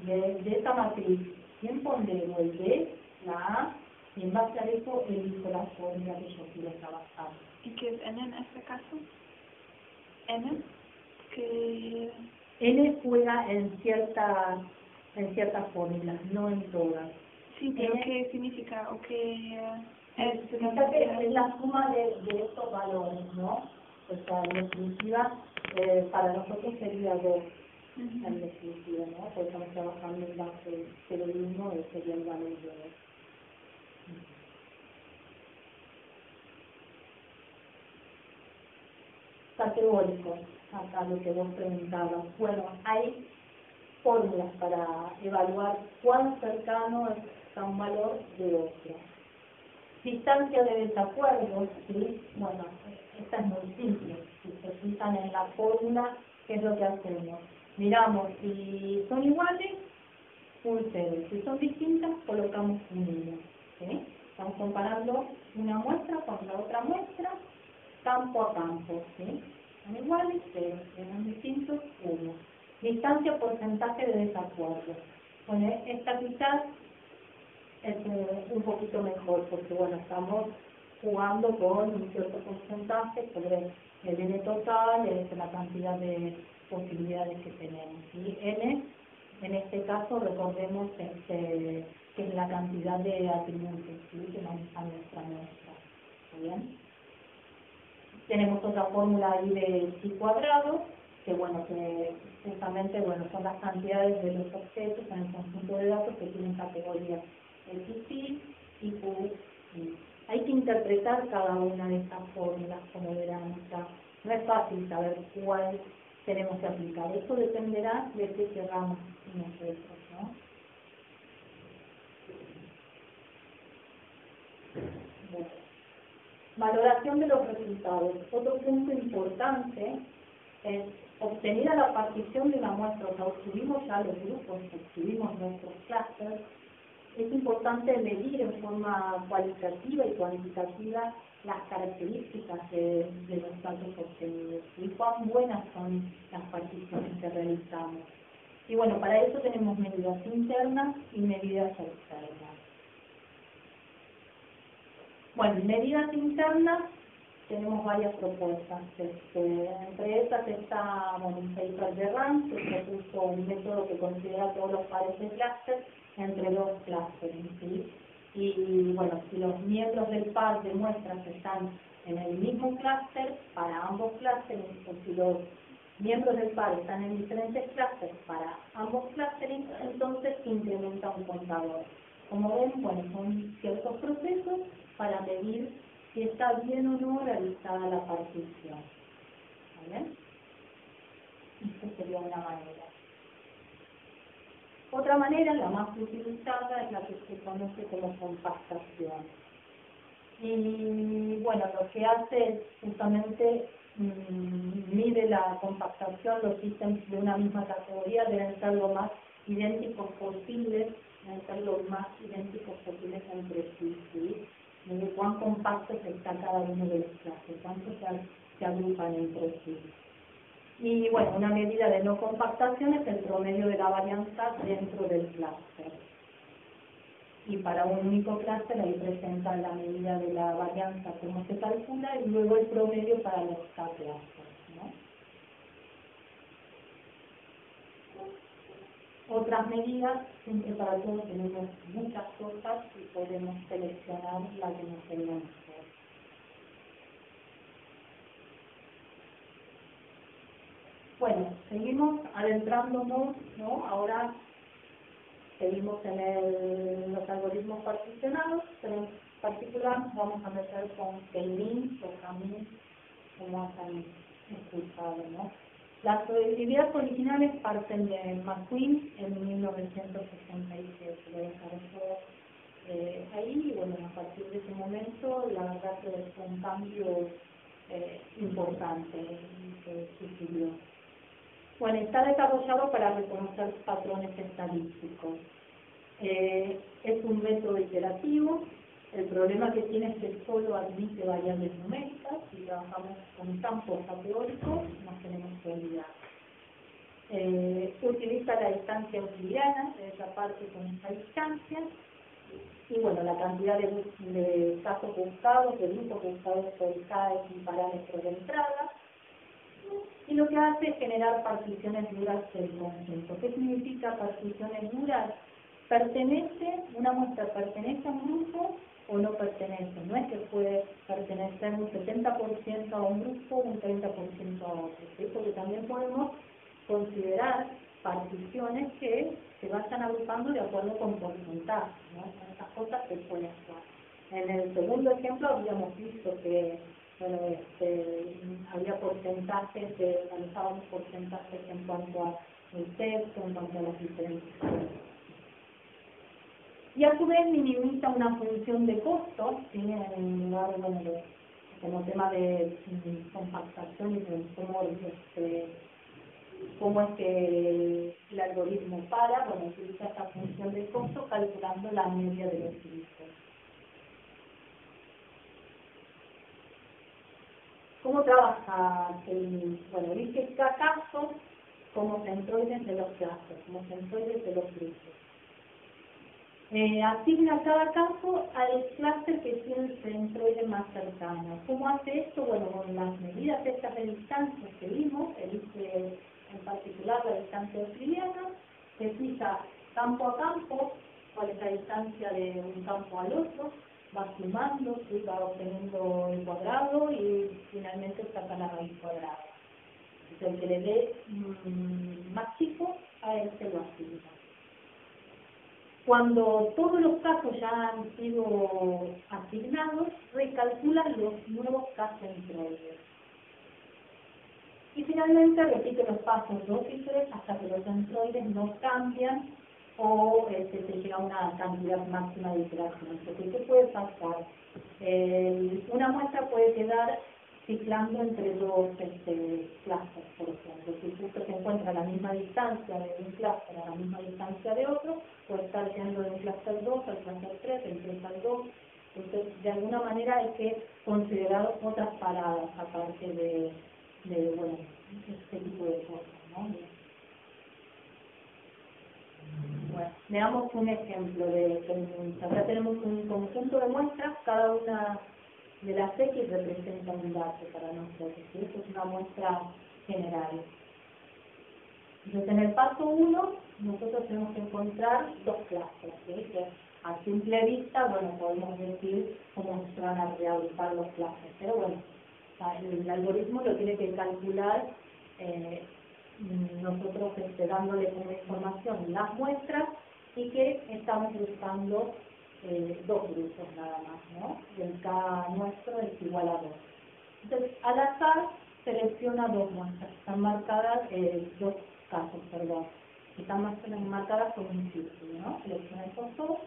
De esta matriz, ¿quién pondero? El B, la A, y en base a eso elijo la fórmula que yo quiero trabajar. ¿Y qué es N en este caso? N, que... N juega en ciertas fórmulas, no en todas. Sí, pero ¿qué significa? ¿O qué Significa que es la suma de estos valores, ¿no? O sea, en definitiva, para nosotros sería 2, en definitiva, ¿no? Porque estamos trabajando en base 0 y 1, sería el valor de 2. Categórico, acá lo que vos preguntabas. Bueno, hay fórmulas para evaluar cuán cercano está un valor de otro. Distancia de desacuerdo, ¿sí? Bueno, esta es muy simple. Si se fijan en la fórmula, ¿qué es lo que hacemos? Miramos si son iguales, un 0. Si son distintas, colocamos un 1. ¿Sí? Estamos comparando una muestra con la otra muestra, campo a campo. ¿Sí? Son iguales, 0. Son distintos, 1. Distancia, porcentaje de desacuerdo. Bueno, esta quizás es un poquito mejor, porque bueno, estamos jugando con un cierto porcentaje sobre el N total, la cantidad de posibilidades que tenemos. ¿Sí? N, en este caso, recordemos que es la cantidad de atributos, ¿sí? Que maneja nuestra muestra. ¿Está bien? Tenemos otra fórmula ahí de chi cuadrado, que bueno, que justamente bueno, son las cantidades de los objetos en el conjunto de datos que tienen categorías X, y Q. Hay que interpretar cada una de estas fórmulas, como verán. O sea, no es fácil saber cuál tenemos que aplicar. Eso dependerá de qué queramos nosotros, ¿no? Bueno. Valoración de los resultados. Otro punto importante es obtenida la partición de una muestra. O sea, obtuvimos ya los grupos, obtuvimos nuestros clústeres. Es importante medir en forma cualitativa y cuantitativa las características de los datos obtenidos y cuán buenas son las particiones que realizamos. Y bueno, para eso tenemos medidas internas y medidas externas. Bueno, medidas internas tenemos varias propuestas. Entre estas está un paper de Rand, que propuso un método que considera todos los pares de clúster entre dos clústeres, ¿sí? Y bueno, si los miembros del par de muestras están en el mismo clúster para ambos clústeres, o si los miembros del par están en diferentes clústeres para ambos clústeres, entonces se incrementa un contador. Como ven, bueno, son ciertos procesos para medir si está bien o no realizada la partición. ¿Vale? Esta sería una manera. Otra manera, la más utilizada, es la que se conoce como compactación. Y bueno, lo que hace es justamente mide la compactación, los ítems de una misma categoría deben ser lo más idénticos posibles, deben ser lo más idénticos posibles entre sí, ¿sí? De cuán compactos está cada uno de los clases, cuántos se agrupan entre sí. Y bueno, una medida de no compactación es el promedio de la varianza dentro del clúster. Y para un único clúster ahí presentan la medida de la varianza, cómo se calcula, y luego el promedio para los K-clusters, ¿no? Otras medidas, siempre para todos tenemos muchas cosas y podemos seleccionar la que nos venga mejor. Bueno, seguimos adentrándonos, ¿no? Ahora seguimos en los algoritmos particionados, pero en particular vamos a meter con K-means o K-means, como han escuchado, ¿no? Las ideas originales parten de McQueen en 1967, voy a dejar eso ahí, y bueno, a partir de ese momento la verdad que fue un cambio importante que sucedió. Bueno, está desarrollado para reconocer patrones estadísticos. Es un método iterativo. El problema que tiene es que solo admite variables numéricas. Si trabajamos con campos teóricos, nos tenemos que olvidar. Utiliza la distancia euclidiana, esa parte con esta distancia. Y bueno, la cantidad de casos buscados, de grupos buscados por K es un parámetro de entrada. Y lo que hace es generar particiones duras del conjunto. ¿Qué significa particiones duras? Una muestra pertenece a un grupo o no pertenece. No es que puede pertenecer un 70% a un grupo o un 30% a otro. ¿Sí? Porque también podemos considerar particiones que se vayan agrupando de acuerdo con porcentaje, ¿no? Esas cosas se pueden hacer. En el segundo ejemplo habíamos visto que bueno, había porcentajes, analizábamos porcentajes en cuanto al texto, en cuanto a las diferentes cosas. Y a su vez minimiza una función de costo, ¿sí? En lugar de, como tema de compactación y de cómo es que el algoritmo utiliza esta función de costo calculando la media de los grupos. ¿Cómo trabaja el? Bueno, dice cada caso como centroides de los clases, como centroides de los grupos. Asigna cada caso al clúster que tiene el centroide más cercano. ¿Cómo hace esto? Bueno, con las medidas estas de distancia que vimos, elige en particular la distancia euclidiana, se fija campo a campo, cuál es la distancia de un campo al otro, va sumando, ¿sí? Va obteniendo el cuadrado y finalmente saca la raíz cuadrada. Entonces, el que le dé más chico, a él se lo asigna. Cuando todos los casos ya han sido asignados, recalculan los nuevos K-centroides. Y finalmente repite los pasos 2 y 3 hasta que los centroides no cambian o se llega a una cantidad máxima de iteraciones. Porque ¿qué puede pasar? Una muestra puede quedar ciclando entre dos clústeres, por ejemplo. Si justo se encuentra a la misma distancia de un clúster a la misma distancia de otro, puede estar yendo de un clúster 2 al clúster 3, del 3 al 2. Entonces, de alguna manera hay que considerar otras paradas aparte de bueno, este tipo de cosas, ¿no? Bueno, veamos un ejemplo de acá tenemos un conjunto de muestras, cada una de las X representa un dato para nosotros, ¿sí? Esto es una muestra general. Entonces, en el paso 1, nosotros tenemos que encontrar dos clases, ¿sí? Que a simple vista, bueno, podemos decir cómo se van a reagrupar los clases, pero bueno, el algoritmo lo tiene que calcular nosotros dándole como información las muestras y que estamos buscando dos grupos nada más, ¿no? Y el K nuestro es igual a 2. Entonces, al azar selecciona dos muestras, están marcadas, dos casos, perdón, están marcadas con un círculo, ¿no? Selecciona esos dos.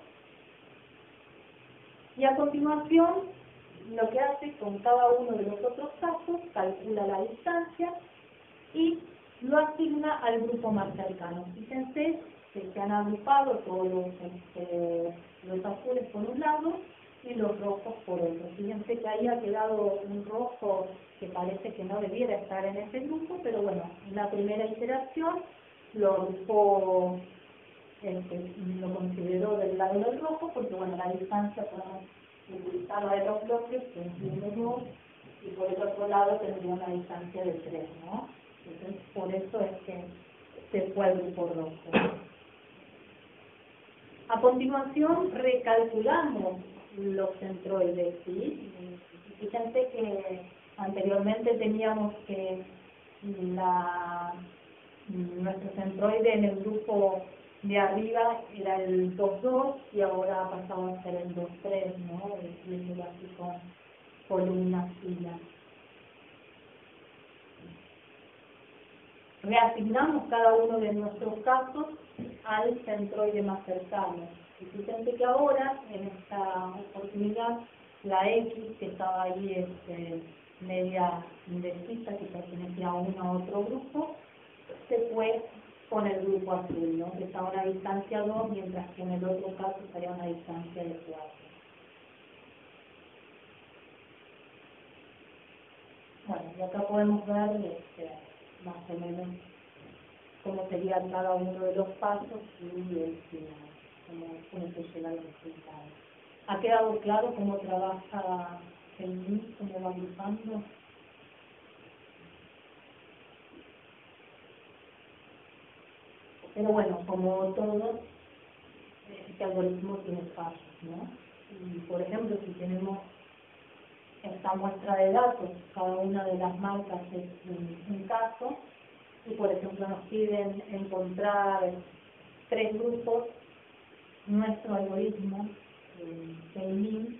Y a continuación, lo que hace con cada uno de los otros casos, calcula la distancia y lo asigna al grupo más cercano. Fíjense que se han agrupado todos los azules por un lado y los rojos por otro. Fíjense que ahí ha quedado un rojo que parece que no debiera estar en ese grupo, pero bueno, en la primera iteración lo agrupó, lo consideró del lado del rojo, porque bueno, la distancia podemos utilizarla de los bloques, que es 2, y por el otro lado tendría una distancia de 3, ¿no? Entonces, por eso es que se fue al grupo rojo. A continuación, recalculamos los centroides, ¿sí? Fíjense que anteriormente teníamos que nuestro centroide en el grupo de arriba era el 2,2 y ahora ha pasado a ser el 2,3, ¿no? Viéndolo así con columnas, filas. Reasignamos cada uno de nuestros casos al centroide más cercano. Y fíjense que ahora, en esta oportunidad, la X, que estaba ahí media indecisa, que pertenecía a uno a otro grupo, se fue con el grupo azul, ¿no? Que está a una distancia 2, mientras que en el otro caso estaría a una distancia de 4. Bueno, y acá podemos ver más o menos cómo sería cada uno de los pasos y cómo se llega al resultado. ¿Ha quedado claro cómo trabaja el MIS, cómo va agrupando? Pero bueno, como todo, este algoritmo tiene pasos, ¿no? Y, por ejemplo, si tenemos esta muestra de datos, cada una de las marcas es un caso, y por ejemplo nos piden encontrar 3 grupos, nuestro algoritmo, K-means,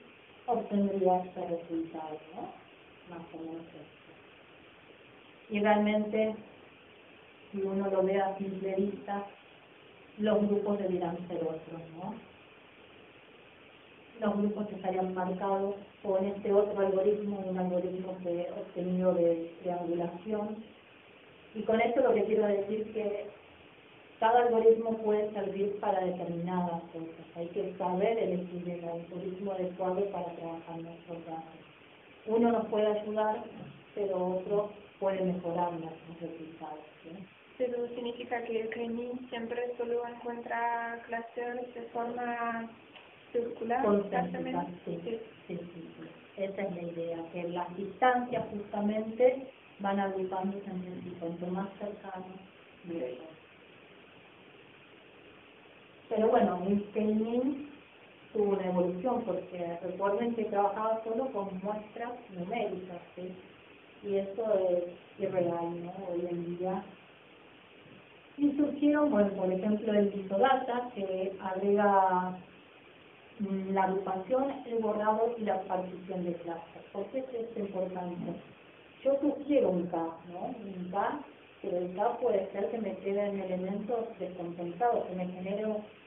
obtendría este resultado, ¿no? Más o menos esto. Y realmente, si uno lo ve a simple vista, los grupos deberían ser otros, ¿no? Los grupos estarían marcados con este otro algoritmo, un algoritmo obtenido de triangulación. Y con esto lo que quiero decir es que cada algoritmo puede servir para determinadas cosas. Hay que saber elegir el algoritmo adecuado para trabajar nuestros datos. Uno nos puede ayudar, pero otro puede mejorar nuestros resultados, ¿sí? Pero significa que el K-means siempre solo encuentra clusters de forma circular, Concéntrica, sí. Esa es la idea, que las distancias justamente van agrupándose entre sí, cuanto más cercano, mejor. Pero bueno, el K-means tuvo una evolución, porque recuerden que trabajaba solo con muestras numéricas, ¿sí? Y eso es irreal, ¿no? Hoy en día. Y surgieron, bueno, por ejemplo, el Isodata, que agrega la agrupación, el borrado y la partición de clases. ¿Por qué es importante? Yo sugiero un K, ¿no? Un K, pero el K puede ser que me queden elementos descompensados, que me genere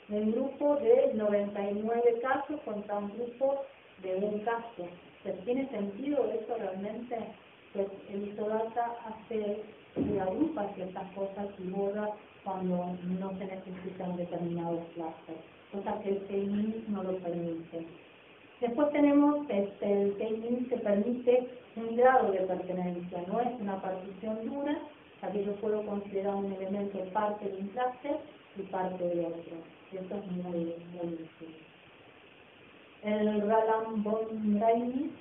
un grupo de 99 casos contra un grupo de un caso. Entonces, ¿tiene sentido eso realmente? Pues el Isodata agrupa ciertas cosas y borra cuando no se necesitan determinados clases, cosa que el K-means no lo permite. Después tenemos el K-means que permite un grado de pertenencia, no es una partición dura, ya que yo puedo considerar un elemento parte de un cluster y parte de otro. Y eso es muy útil. El Ralham-Von-Raymi,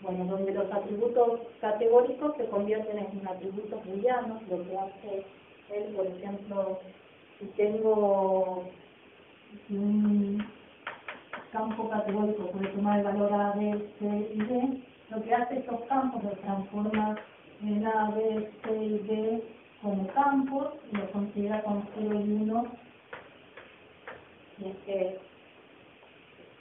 bueno, donde los atributos categóricos se convierten en atributos booleanos, lo que hace él, por ejemplo, si tengo un campo categórico, puede tomar el valor A, B, C y D, lo que hace estos campos los transforma en A, B, C y D como campos y los considera como 0 y 1, y es que,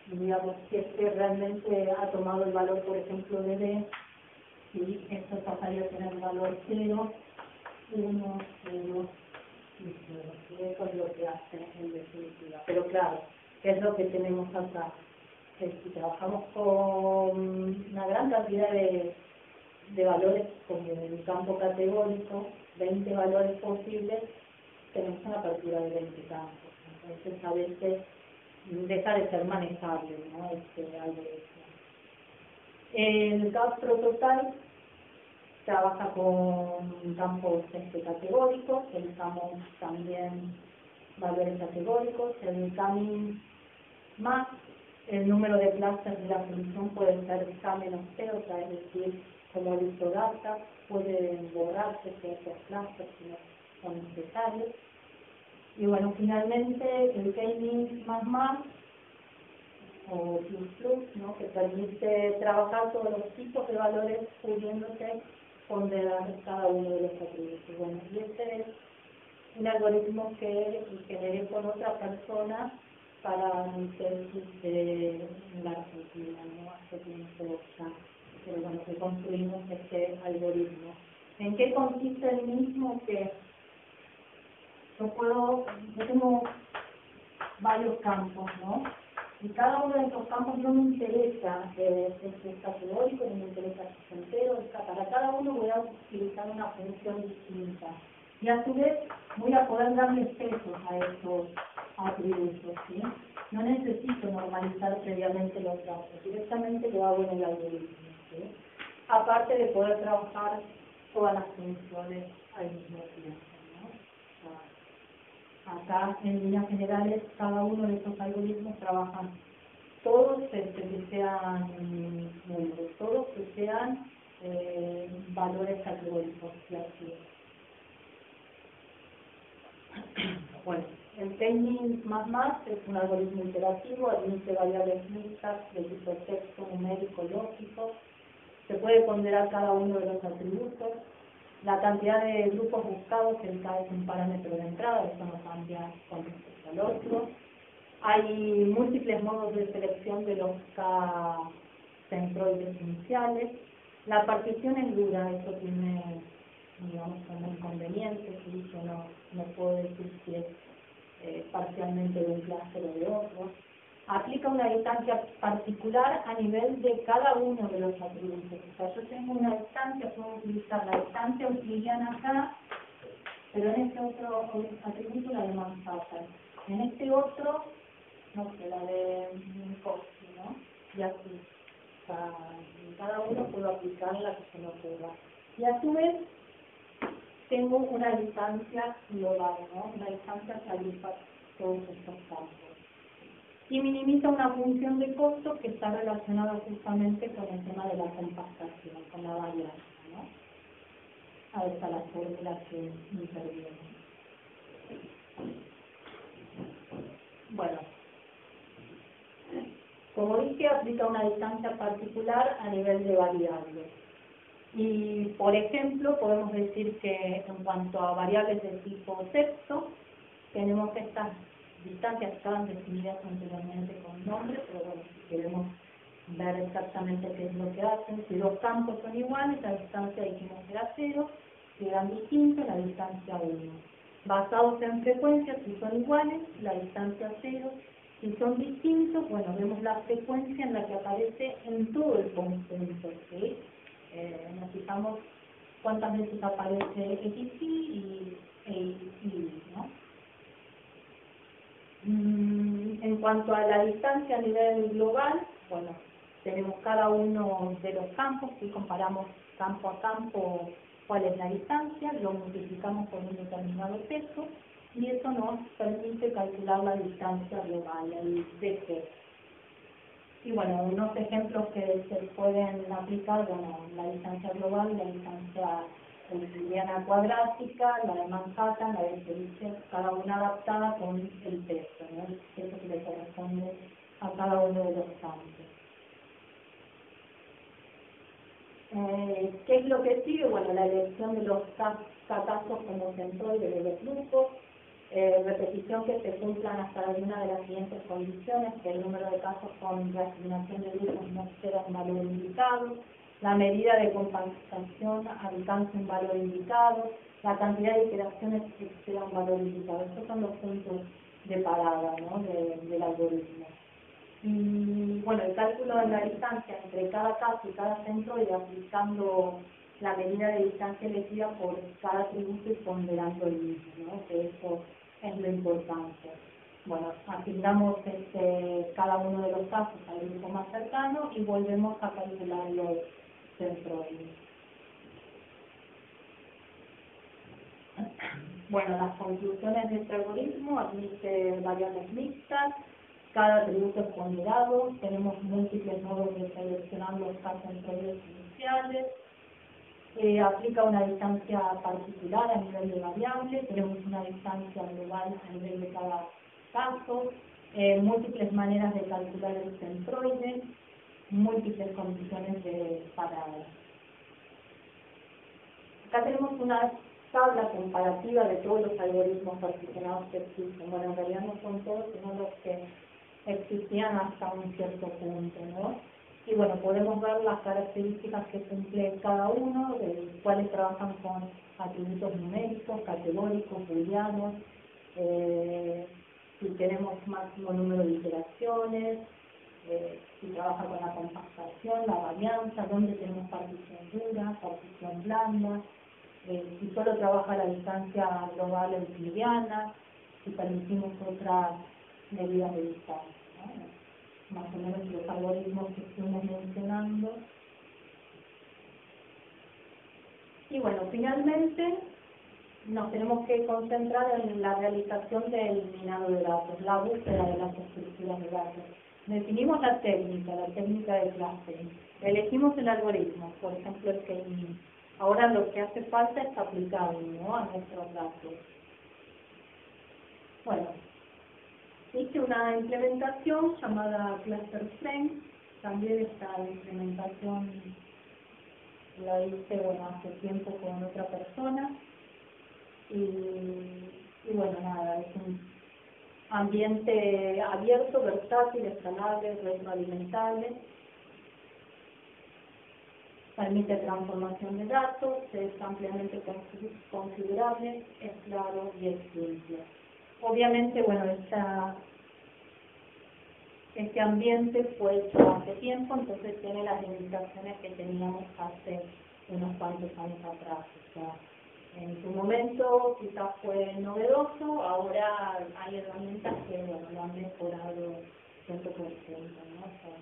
digamos, si es que realmente ha tomado el valor, por ejemplo, de D, y esto pasaría a tener el valor 0, 1, 0 y 0. Y eso es lo que hace en definitiva. Pero claro, ¿qué es lo que tenemos acá? Que si trabajamos con una gran cantidad de de valores como en el campo categórico, 20 valores posibles, tenemos una apertura de 20 campos. Entonces a veces deja de ser manejable, ¿no? Este algoritmo. El GAP Prototype trabaja con campos categóricos, usamos también valores categóricos. El K-min más, el número de plazas de la solución puede ser K menos P, o sea, es decir, como data, pueden borrarse ciertos plazos si no son necesarios. Y bueno, finalmente el K-min más, o plus, ¿no? Que permite trabajar todos los tipos de valores pudiéndose ponderar cada uno de los atributos. Bueno, y este es un algoritmo que generé con otra persona para mi tesis de la Argentina, ¿no? Hace tiempo ya, pero bueno, que construimos este algoritmo. ¿En qué consiste el mismo? Que yo tengo varios campos, ¿no? Y cada uno de estos campos no me interesa si es categórico, no me interesa si es entero, para cada uno voy a utilizar una función distinta. Y a su vez voy a poder darle pesos a estos atributos, ¿sí? No necesito normalizar previamente los datos, directamente lo hago en el algoritmo, ¿sí? Aparte de poder trabajar todas las funciones al mismo tiempo, ¿no? Acá, en líneas generales, cada uno de estos algoritmos trabajan todos que sean números, todos que sean valores categóricos, y así. Bueno, el K-min más es un algoritmo iterativo, admite variables mixtas de tipo texto, numérico, lógico. Se puede ponderar cada uno de los atributos. La cantidad de grupos buscados, el K es un parámetro de entrada, eso no cambia con respecto al otro. Hay múltiples modos de selección de los K centroides iniciales. La partición es dura, eso tiene, digamos, como inconveniente, si yo no puedo decir si es parcialmente de un clase o de otro. Aplica una distancia particular a nivel de cada uno de los atributos. O sea, yo tengo una distancia, puedo utilizar la distancia euclidiana acá, pero en este otro atributo la de Manhattan. En este otro, no sé, la de Minkowski, ¿no? Y así. O sea, en cada uno puedo aplicar la que se me ocurra. Y a su vez, tengo una distancia global, ¿no? Una distancia que agrupa todos estos campos. Y minimiza una función de costo que está relacionada justamente con el tema de la compactación, con la varianza, ¿no? Ahí está la fórmula que interviene. Bueno, como dije, aplica una distancia particular a nivel de variables. Y, por ejemplo, podemos decir que en cuanto a variables de tipo texto, tenemos estas distancias que estaban definidas anteriormente con nombres, pero bueno, si queremos ver exactamente qué es lo que hacen. Si dos campos son iguales, la distancia dijimos era 0, si eran distintos, la distancia 1. Basados en frecuencias, si son iguales, la distancia 0. Si son distintos, bueno, vemos la frecuencia en la que aparece en todo el conjunto, ¿sí? Nos fijamos cuántas veces aparece XY y Y, ¿no? En cuanto a la distancia a nivel global, bueno, tenemos cada uno de los campos, si comparamos campo a campo cuál es la distancia, lo multiplicamos por un determinado peso, y eso nos permite calcular la distancia global, el DC. Y bueno, unos ejemplos que se pueden aplicar, bueno, la distancia global, la distancia euclidiana cuadrática, la de Manhattan, la de Felice, cada una adaptada con el peso, ¿no? El peso que le corresponde a cada uno de los campos. ¿Qué es lo que sigue? Bueno, la elección de los casos como centroides de los grupos, repetición que se cumplan hasta alguna de las siguientes condiciones, que el número de casos con reasignación de grupos no exceda un valor indicado, la medida de compensación alcanza un valor indicado, la cantidad de iteraciones que exceda un valor indicado. Estos son los puntos de parada, ¿no? del algoritmo. Y bueno, el cálculo de la distancia entre cada caso y cada centroide aplicando la medida de distancia elegida por cada atributo y ponderando el mismo, ¿no? Que eso es lo importante. Bueno, asignamos cada uno de los casos al grupo más cercano y volvemos a calcular los centroides. Bueno, las conclusiones de este algoritmo: admite variables mixtas, cada atributo es ponderado, tenemos múltiples modos de seleccionar los centroides iniciales, aplica una distancia particular a nivel de variable, tenemos una distancia global a nivel de cada caso, múltiples maneras de calcular el centroide, múltiples condiciones de parada. Acá tenemos una tabla comparativa de todos los algoritmos particionados que existen. Bueno, en realidad no son todos, sino los que existían hasta un cierto punto, ¿no? Y bueno, podemos ver las características que cumple cada uno, de cuáles trabajan con atributos numéricos, categóricos, booleanos, si tenemos máximo número de iteraciones, si trabaja con la compactación, la varianza, dónde tenemos partición dura, partición blanda, si solo trabaja la distancia global euclidiana, si permitimos otras medidas de distancia, ¿no? Más o menos los algoritmos que estuvimos mencionando. Y bueno, finalmente nos tenemos que concentrar en la realización del minado de datos, la búsqueda de las estructuras de datos. Definimos la técnica de clustering, elegimos el algoritmo, por ejemplo el K-mean. Ahora lo que hace falta es aplicarlo, ¿no?, a nuestros datos. Bueno, hice una implementación llamada ClusterFrame. También esta implementación la hice, bueno, hace tiempo con otra persona. Y bueno, nada, es un ambiente abierto, versátil, escalable, retroalimentable. Permite transformación de datos, es ampliamente configurable, es claro y es simple. Obviamente, bueno, este ambiente fue hecho hace tiempo, entonces tiene las limitaciones que teníamos hace unos cuantos años atrás. O sea, en su momento quizás fue novedoso, ahora hay herramientas que, bueno, lo han mejorado 100%, ¿no? O sea,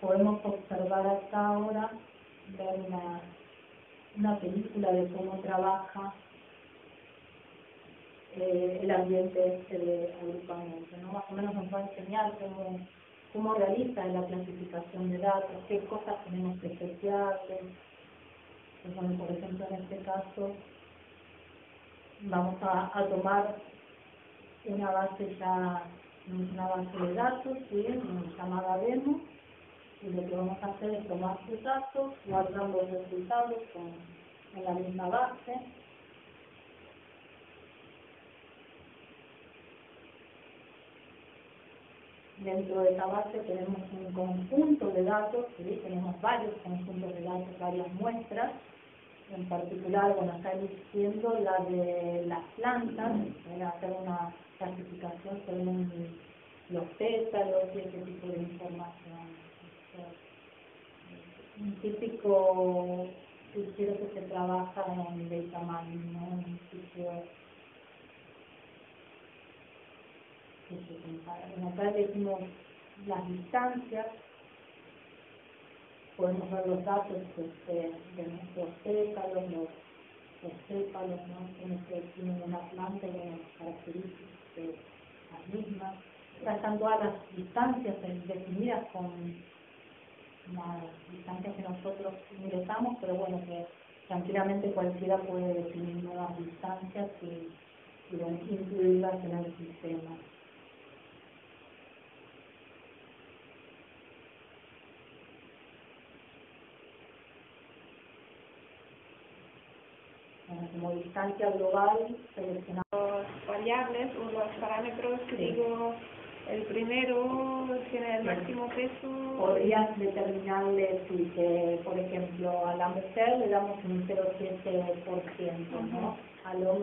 podemos observar hasta ahora, ver una película de cómo trabaja el ambiente de agrupamiento, ¿no? Más o menos nos va a enseñar cómo realiza la clasificación de datos, qué cosas tenemos que setearle. Pues bueno, por ejemplo, en este caso vamos a tomar una base de datos, ¿sí?, llamada demo, y lo que vamos a hacer es tomar sus datos, guardar los resultados en la misma base. Dentro de esta base tenemos un conjunto de datos, ¿sí?, tenemos varios conjuntos de datos, varias muestras. En particular, bueno, está eligiendo la de las plantas, hacer una clasificación según los pétalos y ese tipo de información. Un típico fichero que se trabaja en data mining, ¿no? Un fichero que se compara. Bueno, acá elegimos las distancias, podemos ver los datos de nuestros pétalos, los sépalos, ¿no?, que tienen una planta y unas características de las mismas. Ya están todas las distancias definidas con las distancias que nosotros ingresamos, pero bueno, que tranquilamente cualquiera puede definir nuevas distancias y incluirlas en el sistema. Como distancia global, seleccionamos variables o los parámetros, sí. Digo, el primero tiene el máximo peso. Podrías determinarle si, por ejemplo, a la mujer le damos un 0,7%, ¿no? Al hombre